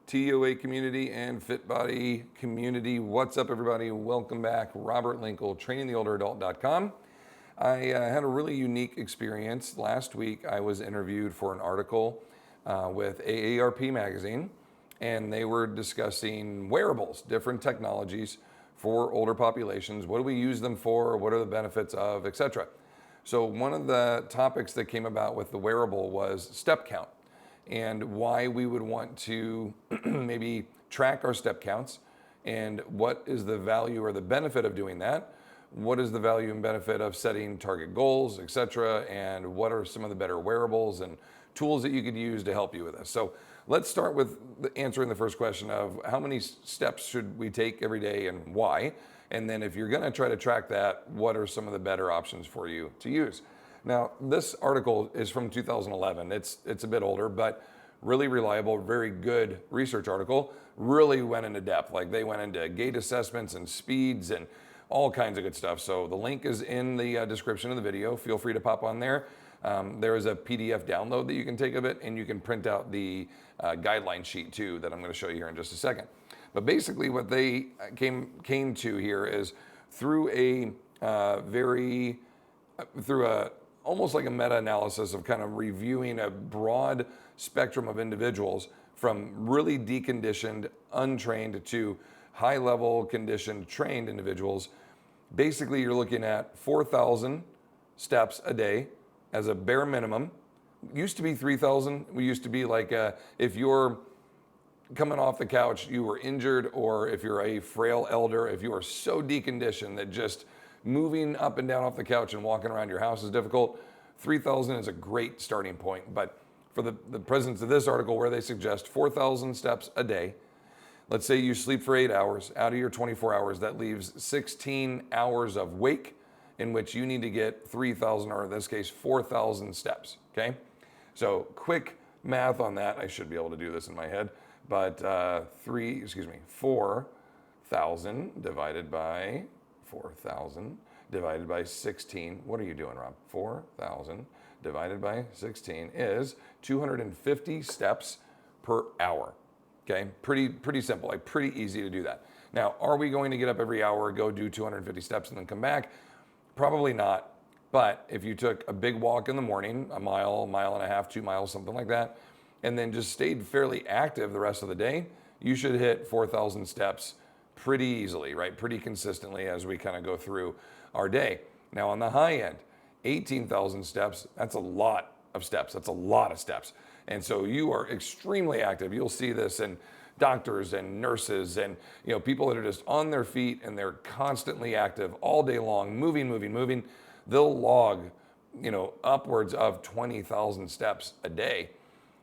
TOA community and FitBody community. What's up, everybody? Welcome back. Robert Linkul, trainingtheolderadult.com. I had a really unique experience. Last week, I was interviewed for an article with AARP magazine, and they were discussing wearables, different technologies for older populations. What do we use them for? What are the benefits of, etc. So one of the topics that came about with the wearable was step count, and why we would want to maybe track our step counts, and what is the value or the benefit of doing that, what is the value and benefit of setting target goals, etc., and what are some of the better wearables and tools that you could use to help you with this. So let's start with answering the first question of how many steps should we take every day and why, and then if you're going to try to track that, what are some of the better options for you to use. Now, this article is from 2011. It's a bit older, but really reliable, very good research article. Really went into depth. Like, they went into gait assessments and speeds and all kinds of good stuff. So the link is in the description of the video. Feel free to pop on there. There is a PDF download that you can take of it, and you can print out the guideline sheet too that I'm going to show you here in just a second. But basically what they came to here is through almost like a meta-analysis of kind of reviewing a broad spectrum of individuals from really deconditioned, untrained to high-level conditioned, trained individuals. Basically, you're looking at 4,000 steps a day as a bare minimum. Used to be 3,000. We used to be like, if you're coming off the couch, you were injured, or if you're a frail elder, if you are so deconditioned that just moving up and down off the couch and walking around your house is difficult, 3,000 is a great starting point. But for the presence of this article, where they suggest 4,000 steps a day, let's say you sleep for 8 hours. Out of your 24 hours, that leaves 16 hours of wake in which you need to get 3,000, or in this case, 4,000 steps, okay? So quick math on that. I should be able to do this in my head, but 4,000 divided by 16. What are you doing, Rob? 4,000 divided by 16 is 250 steps per hour. Okay, pretty simple, like pretty easy to do that. Now, are we going to get up every hour, go do 250 steps and then come back? Probably not. But if you took a big walk in the morning, a mile and a half, 2 miles, something like that, and then just stayed fairly active the rest of the day, you should hit 4,000 steps pretty easily, right? Pretty consistently as we kind of go through our day. Now on the high end, 18,000 steps, that's a lot of steps. That's a lot of steps. And so you are extremely active. You'll see this in doctors and nurses and people that are just on their feet and they're constantly active all day long, moving. They'll log, upwards of 20,000 steps a day,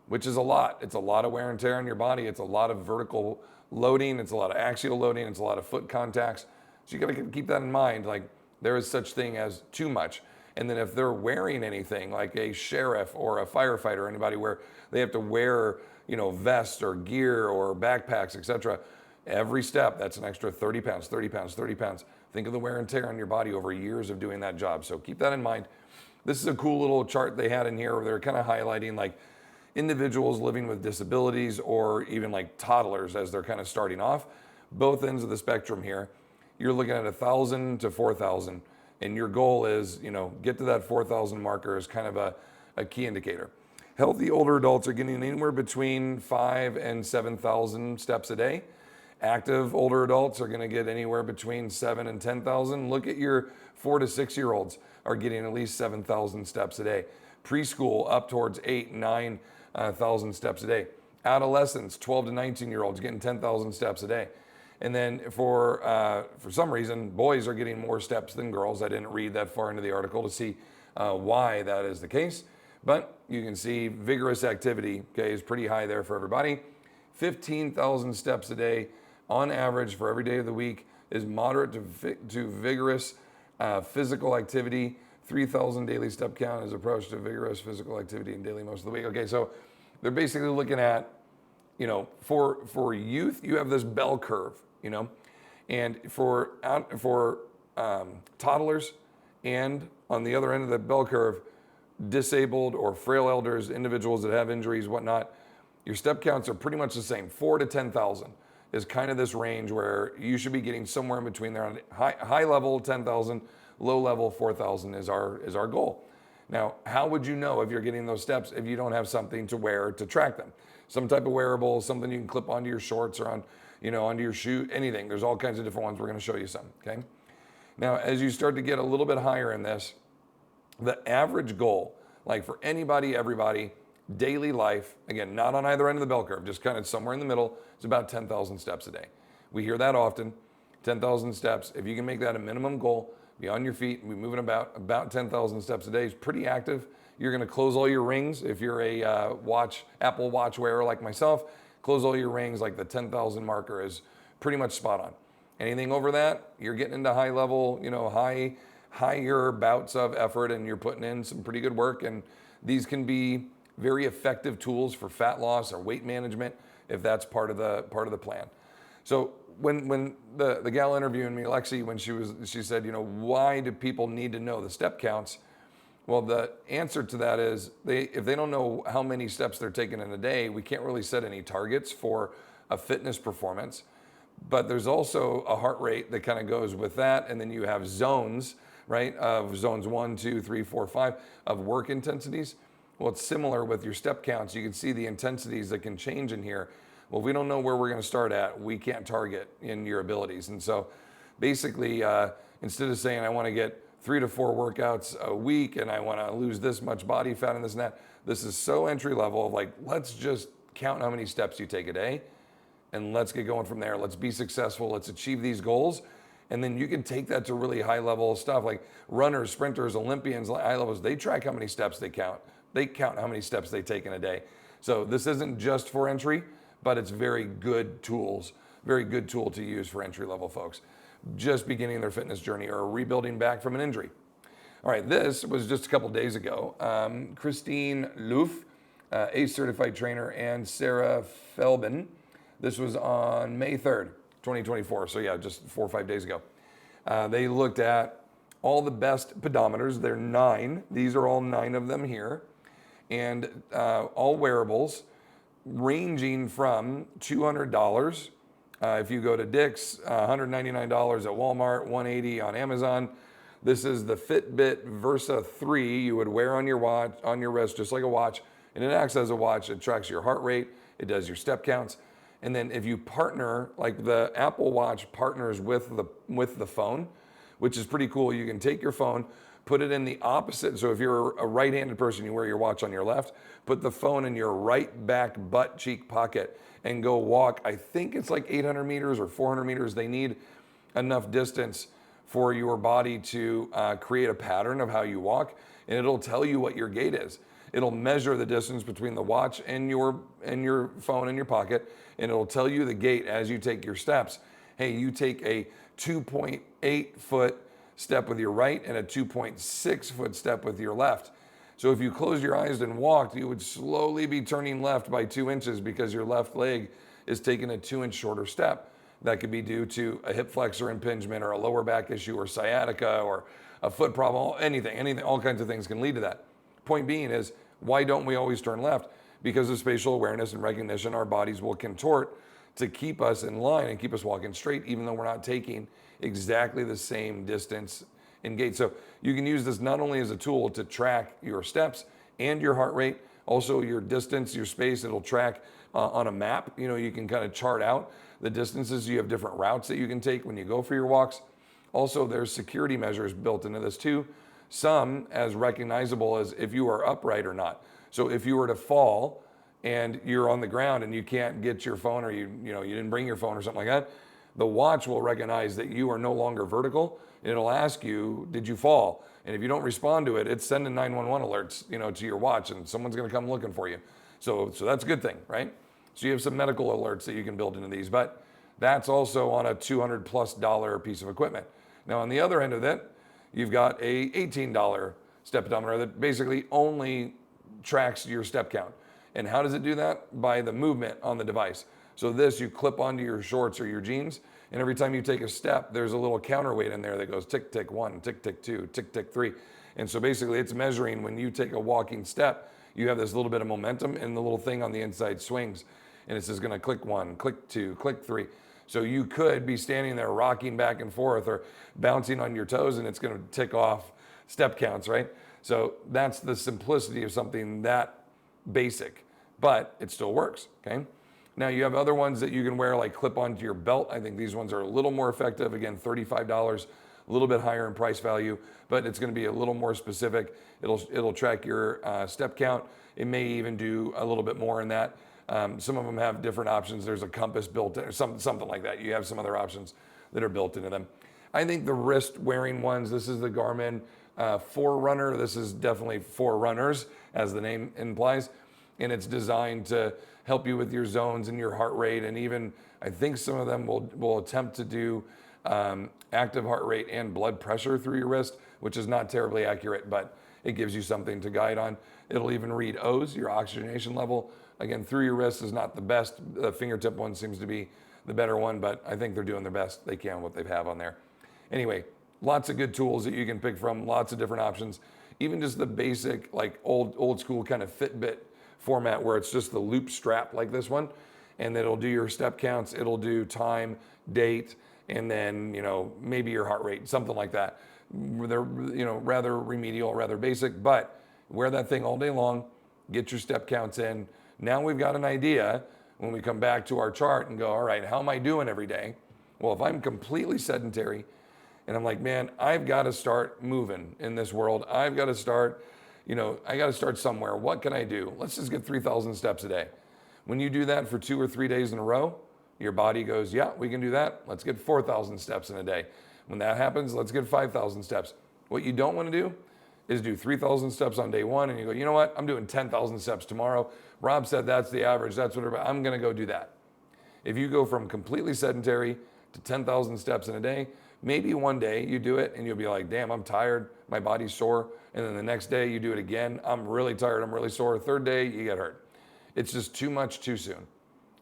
which is a lot. It's a lot of wear and tear on your body. It's a lot of vertical loading. It's a lot of axial loading. It's a lot of foot contacts. So you got to keep that in mind. Like, there is such thing as too much. And then if they're wearing anything like a sheriff or a firefighter or anybody where they have to wear, vests or gear or backpacks, etc., every step, that's an extra 30 pounds. Think of the wear and tear on your body over years of doing that job. So keep that in mind. This is a cool little chart they had in here where they're kind of highlighting like individuals living with disabilities or even like toddlers as they're kind of starting off. Both ends of the spectrum here. You're looking at 1,000 to 4,000. And your goal is, get to that 4,000 marker is kind of a key indicator. Healthy older adults are getting anywhere between 5,000 and 7,000 steps a day. Active older adults are going to get anywhere between 7,000 and 10,000. Look at your 4 to 6 year olds are getting at least 7,000 steps a day. Preschool up towards 8,000, 9,000 steps a day. Adolescents, 12 to 19 year olds getting 10,000 steps a day. And then for some reason, boys are getting more steps than girls. I didn't read that far into the article to see why that is the case. But you can see vigorous activity, is pretty high there for everybody. 15,000 steps a day on average for every day of the week is moderate to vigorous physical activity. 3,000 daily step count is approach to vigorous physical activity in daily most of the week. Okay, so they're basically looking at, for youth, you have this bell curve, and for toddlers, and on the other end of the bell curve, disabled or frail elders, individuals that have injuries, whatnot, Your step counts are pretty much the same. 4 to 10,000 is kind of this range where you should be getting somewhere in between there. On high level 10,000, low level 4,000 is our goal. Now, how would you know if you're getting those steps if you don't have something to wear to track them? Some type of wearable, something you can clip onto your shorts or onto your shoe, anything. There's all kinds of different ones. We're going to show you some, okay? Now, as you start to get a little bit higher in this, the average goal, like for anybody, everybody, daily life, again, not on either end of the bell curve, just kind of somewhere in the middle, it's about 10,000 steps a day. We hear that often, 10,000 steps. If you can make that a minimum goal, be on your feet and be moving about 10,000 steps a day is pretty active. You're going to close all your rings. If you're a Apple Watch wearer like myself, close all your rings. Like the 10,000 marker is pretty much spot on. Anything over that, you're getting into high level, higher bouts of effort, and you're putting in some pretty good work. And these can be very effective tools for fat loss or weight management if that's part of the plan. So when the gal interviewing me, Lexi, when she said, why do people need to know the step counts? Well, the answer to that is if they don't know how many steps they're taking in a day, we can't really set any targets for a fitness performance. But there's also a heart rate that kind of goes with that. And then you have zones, right, of zones 1, 2, 3, 4, 5 of work intensities. Well, it's similar with your step counts. You can see the intensities that can change in here. Well, if we don't know where we're going to start at, we can't target in your abilities. And so basically, instead of saying I want to get 3 to 4 workouts a week and I want to lose this much body fat and this and that, this is so entry level of like, let's just count how many steps you take a day and let's get going from there. Let's be successful. Let's achieve these goals. And then you can take that to really high level stuff like runners, sprinters, Olympians, high levels. They track how many steps they count. They count how many steps they take in a day. So this isn't just for entry, but it's very good tool to use for entry level folks just beginning their fitness journey or rebuilding back from an injury. All right, this was just a couple days ago. Christine Loof, ACE certified trainer, and Sarah Felbin. This was on May 3rd, 2024. So yeah, just 4 or 5 days ago. They looked at all the best pedometers. There are 9. These are all 9 of them here. And all wearables ranging from $200. If you go to Dick's, $199 at Walmart, $180 on Amazon. This is the Fitbit Versa 3 you would wear on your watch, on your wrist, just like a watch. And it acts as a watch. It tracks your heart rate. It does your step counts. And then if you partner, like the Apple Watch partners with the phone, which is pretty cool. You can take your phone, put it in the opposite. So if you're a right-handed person, you wear your watch on your left, put the phone in your right back butt cheek pocket and go walk. I think it's like 800 meters or 400 meters. They need enough distance for your body to create a pattern of how you walk, and it'll tell you what your gait is. It'll measure the distance between the watch and your phone in your pocket, and it'll tell you the gait as you take your steps. Hey, you take a 2.8 foot step with your right and a 2.6 foot step with your left. So if you closed your eyes and walked, you would slowly be turning left by 2 inches because your left leg is taking a 2-inch shorter step. That could be due to a hip flexor impingement or a lower back issue or sciatica or a foot problem, anything, all kinds of things can lead to that. Point being is, why don't we always turn left? Because of spatial awareness and recognition, our bodies will contort to keep us in line and keep us walking straight, even though we're not taking exactly the same distance in gait. So you can use this not only as a tool to track your steps and your heart rate, also your distance, your space. It'll track on a map. You can kind of chart out the distances. You have different routes that you can take when you go for your walks. Also, there's security measures built into this too. Some as recognizable as if you are upright or not. So if you were to fall and you're on the ground and you can't get your phone, or you didn't bring your phone or something like that, the watch will recognize that you are no longer vertical. And it'll ask you, did you fall? And if you don't respond to it, it's sending 911 alerts, to your watch, and someone's going to come looking for you. So that's a good thing, right? So you have some medical alerts that you can build into these, but that's also on a $200+ piece of equipment. Now on the other end of it, you've got a $18 step pedometer that basically only tracks your step count. And how does it do that? By the movement on the device. So this you clip onto your shorts or your jeans, and every time you take a step, there's a little counterweight in there that goes tick, tick 1, tick, tick 2, tick, tick 3. And so basically it's measuring when you take a walking step, you have this little bit of momentum, and the little thing on the inside swings, and it's just going to click 1, click 2, click 3. So you could be standing there rocking back and forth or bouncing on your toes, and it's going to tick off step counts, right? So that's the simplicity of something that basic, but it still works, okay? Now you have other ones that you can wear, like clip onto your belt. I think these ones are a little more effective. Again, $35, a little bit higher in price value, but it's going to be a little more specific. It'll track your step count. It may even do a little bit more in that. Some of them have different options. There's a compass built in, or something like that. You have some other options that are built into them. I think the wrist wearing ones, this is the Garmin Forerunner. This is definitely Forerunners, as the name implies, and it's designed to help you with your zones and your heart rate, and even I think some of them will attempt to do active heart rate and blood pressure through your wrist, which is not terribly accurate, but it gives you something to guide on. It'll even read O's, your oxygenation level. Again, through your wrist is not the best. The fingertip one seems to be the better one, but I think they're doing their best they can with what they have on there. Anyway, lots of good tools that you can pick from, lots of different options. Even just the basic, like old school kind of Fitbit format where it's just the loop strap like this one, and it'll do your step counts, it'll do time, date, and then, maybe your heart rate, something like that. They're, rather remedial, rather basic, but wear that thing all day long, get your step counts in. Now we've got an idea when we come back to our chart and go, all right, how am I doing every day? Well, if I'm completely sedentary and I'm like, man, I've got to start moving in this world. I've got to start, I got to start somewhere. What can I do? Let's just get 3,000 steps a day. When you do that for 2 or 3 days in a row, your body goes, yeah, we can do that. Let's get 4,000 steps in a day. When that happens, let's get 5,000 steps. What you don't want to do is do 3,000 steps on day one and you go, you know what? I'm doing 10,000 steps tomorrow. Rob said that's the average. That's what I'm going to go do that. If you go from completely sedentary to 10,000 steps in a day, maybe one day you do it and you'll be like, damn, I'm tired. My body's sore. And then the next day you do it again. I'm really tired. I'm really sore. Third day, you get hurt. It's just too much too soon.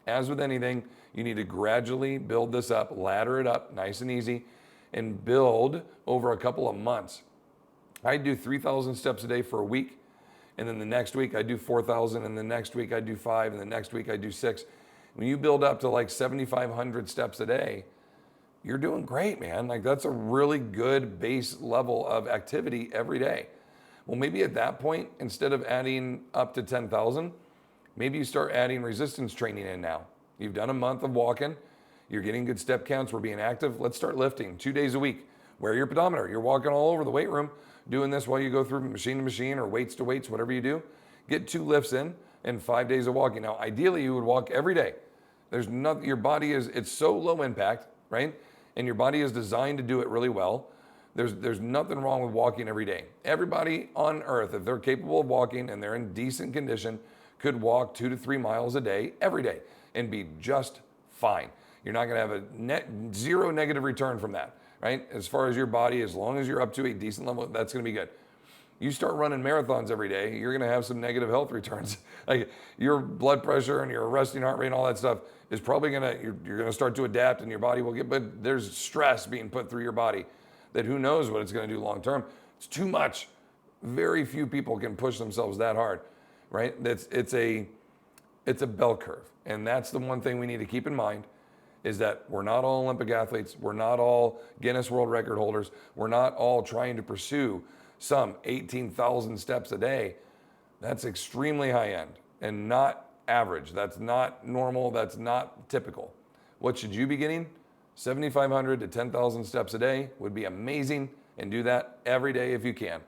As with anything, you need to gradually build this up, ladder it up nice and easy, and build over a couple of months. I do 3,000 steps a day for a week, and then the next week I do 4,000, and the next week I do 5, and the next week I do 6. When you build up to like 7,500 steps a day, you're doing great, man. Like that's a really good base level of activity every day. Well, maybe at that point, instead of adding up to 10,000, maybe you start adding resistance training in now. You've done a month of walking. You're getting good step counts. We're being active. Let's start lifting 2 days a week. Wear your pedometer. You're walking all over the weight room, doing this while you go through machine to machine or weights to weights, whatever you do. Get 2 lifts in and 5 days of walking. Now, ideally, you would walk every day. There's nothing, your body it's so low impact, right? And your body is designed to do it really well. There's nothing wrong with walking every day. Everybody on earth, if they're capable of walking and they're in decent condition, could walk 2 to 3 miles a day every day and be just fine. You're not going to have a zero negative return from that, right? As far as your body, as long as you're up to a decent level, that's going to be good. You start running marathons every day, you're going to have some negative health returns. Like your blood pressure and your resting heart rate and all that stuff is probably you're going to start to adapt and your body will but there's stress being put through your body that who knows what it's going to do long term. It's too much. Very few people can push themselves that hard, right? It's a bell curve. And that's the one thing we need to keep in mind is that we're not all Olympic athletes. We're not all Guinness World Record holders. We're not all trying to pursue some 18,000 steps a day. That's extremely high end and not average. That's not normal. That's not typical. What should you be getting? 7,500 to 10,000 steps a day would be amazing, and do that every day if you can.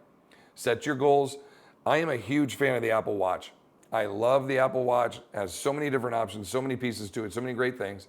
Set your goals. I am a huge fan of the Apple Watch. I love the Apple Watch. It has so many different options, so many pieces to it, so many great things.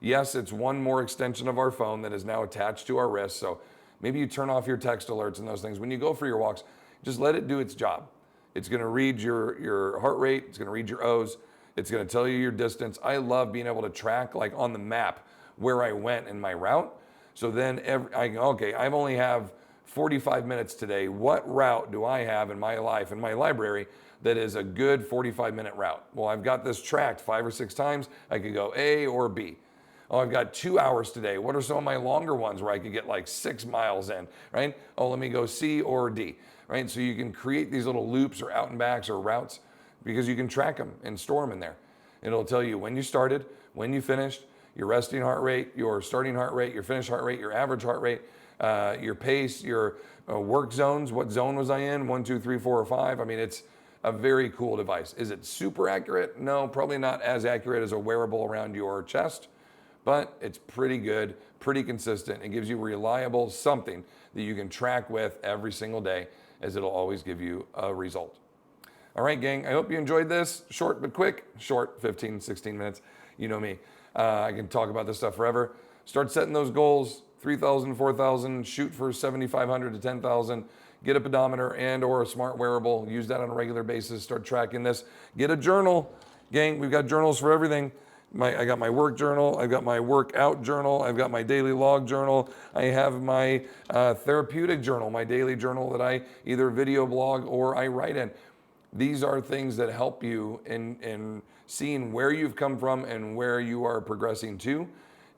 Yes, it's one more extension of our phone that is now attached to our wrist. So maybe you turn off your text alerts and those things. When you go for your walks, just let it do its job. It's going to read your heart rate. It's going to read your O's. It's going to tell you your distance. I love being able to track, like on the map, where I went in my route. So then I only have 45 minutes today. What route do I have in my life, in my library, that is a good 45-minute route? Well, I've got this tracked 5 or 6 times. I could go A or B. Oh, I've got 2 hours today. What are some of my longer ones where I could get like 6 miles in, right? Oh, let me go C or D, right? So you can create these little loops or out and backs or routes because you can track them and store them in there. It'll tell you when you started, when you finished, your resting heart rate, your starting heart rate, your finished heart rate, your average heart rate, your pace, your work zones. What zone was I in? 1, 2, 3, 4, or 5. I mean, it's a very cool device. Is it super accurate? No, probably not as accurate as a wearable around your chest, but it's pretty good, pretty consistent. It gives you reliable something that you can track with every single day, as it'll always give you a result. All right, gang, I hope you enjoyed this. Short but quick, short, 15, 16 minutes. You know me. I can talk about this stuff forever. Start setting those goals, 3,000, 4,000, shoot for 7,500 to 10,000. Get a pedometer and or a smart wearable. Use that on a regular basis. Start tracking this. Get a journal. Gang, we've got journals for everything. I got my work journal. I've got my workout journal. I've got my daily log journal. I have my therapeutic journal, my daily journal that I either video blog or I write in. These are things that help you in seeing where you've come from and where you are progressing to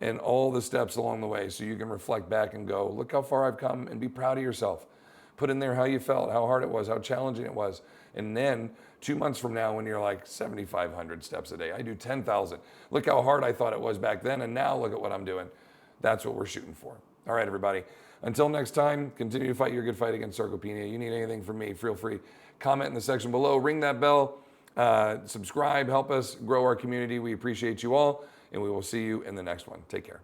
and all the steps along the way. So you can reflect back and go, look how far I've come, and be proud of yourself. Put in there how you felt, how hard it was, how challenging it was. And then 2 months from now, when you're like 7,500 steps a day, I do 10,000. Look how hard I thought it was back then. And now look at what I'm doing. That's what we're shooting for. All right, everybody. Until next time, continue to fight your good fight against sarcopenia. You need anything from me, feel free. Comment in the section below, ring that bell, subscribe, help us grow our community. We appreciate you all, and we will see you in the next one. Take care.